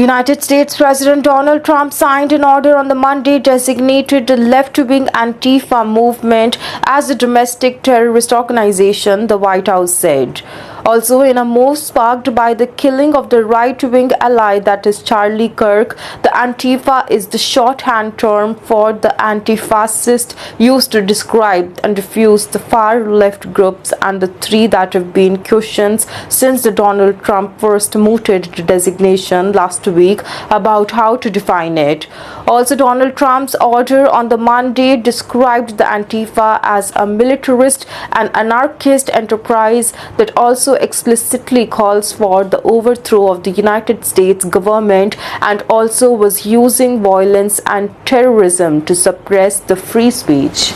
United States President Donald Trump signed an order on the Monday designated the left-wing Antifa movement as a domestic terrorist organization, the White House said. Also, in a move sparked by the killing of the right-wing ally that is Charlie Kirk, the Antifa is the shorthand term for the anti-fascist used to describe and diffuse the far-left groups and the three that have been questions since the Donald Trump first mooted the designation last week about how to define it. Also, Donald Trump's order on the Monday described the Antifa as a militarist and anarchist enterprise that also explicitly calls for the overthrow of the United States government and also was using violence and terrorism to suppress the free speech.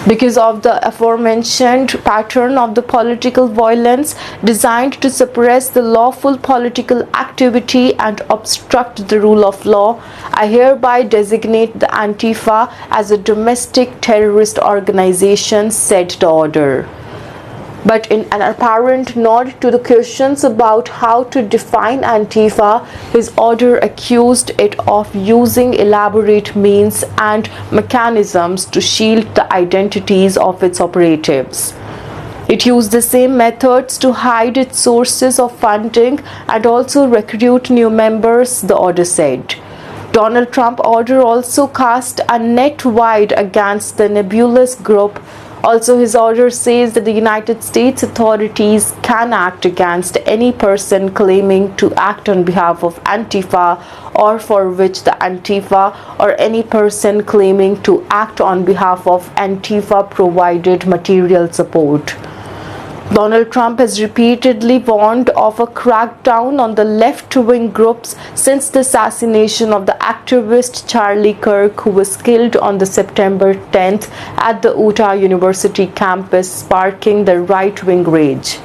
Because of the aforementioned pattern of the political violence designed to suppress the lawful political activity and obstruct the rule of law, I hereby designate the Antifa as a domestic terrorist organization, said the order. But in an apparent nod to the questions about how to define Antifa, his order accused it of using elaborate means and mechanisms to shield the identities of its operatives. It used the same methods to hide its sources of funding and also recruit new members, the order said. Donald Trump order also cast a net wide against the nebulous group. Also, his order says that the United States authorities can act against any person claiming to act on behalf of Antifa or for which the Antifa or any person claiming to act on behalf of Antifa provided material support. Donald Trump has repeatedly warned of a crackdown on the left-wing groups since the assassination of the activist Charlie Kirk, who was killed on the September 10th at the Utah University campus, sparking the right-wing rage.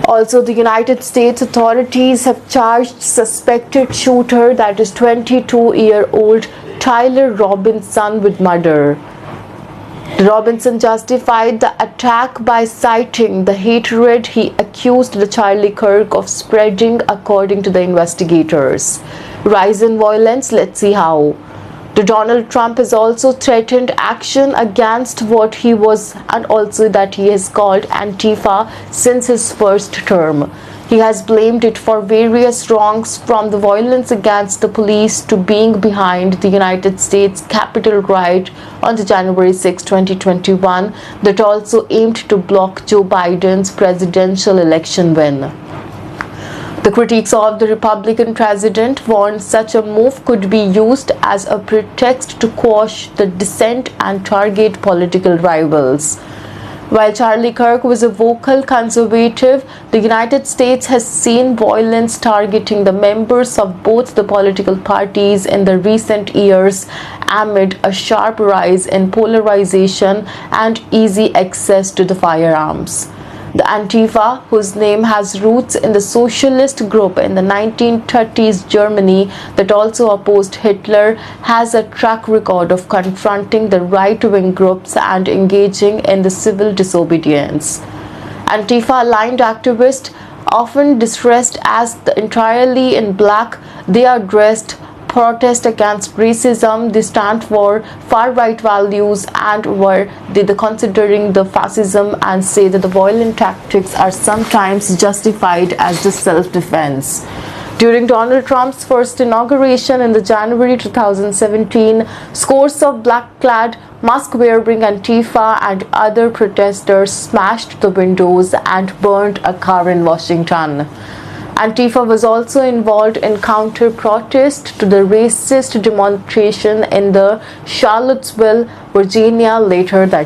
Also, the United States authorities have charged suspected shooter, that is 22-year-old Tyler Robinson, with murder. Robinson justified the attack by citing the hatred he accused the Charlie Kirk of spreading, according to the investigators. Rise in violence, let's see how. The Donald Trump has also threatened action against what he was and also that he has called Antifa since his first term. He has blamed it for various wrongs, from the violence against the police to being behind the United States Capitol riot on the January 6, 2021 that also aimed to block Joe Biden's presidential election win. The critics of the Republican president warned such a move could be used as a pretext to quash the dissent and target political rivals. While Charlie Kirk was a vocal conservative, the United States has seen violence targeting the members of both the political parties in the recent years amid a sharp rise in polarization and easy access to the firearms. The Antifa, whose name has roots in the socialist group in the 1930s Germany that also opposed Hitler, has a track record of confronting the right-wing groups and engaging in the civil disobedience. Antifa-aligned activists, often dressed as entirely in black, they are dressed protest against racism, they stand for far-right values, and were they considering the fascism and say that the violent tactics are sometimes justified as the self-defense. During Donald Trump's first inauguration in the January 2017, scores of black-clad, mask-wearing Antifa and other protesters smashed the windows and burned a car in Washington. Antifa was also involved in counter-protest to the racist demonstration in the Charlottesville, Virginia later that year.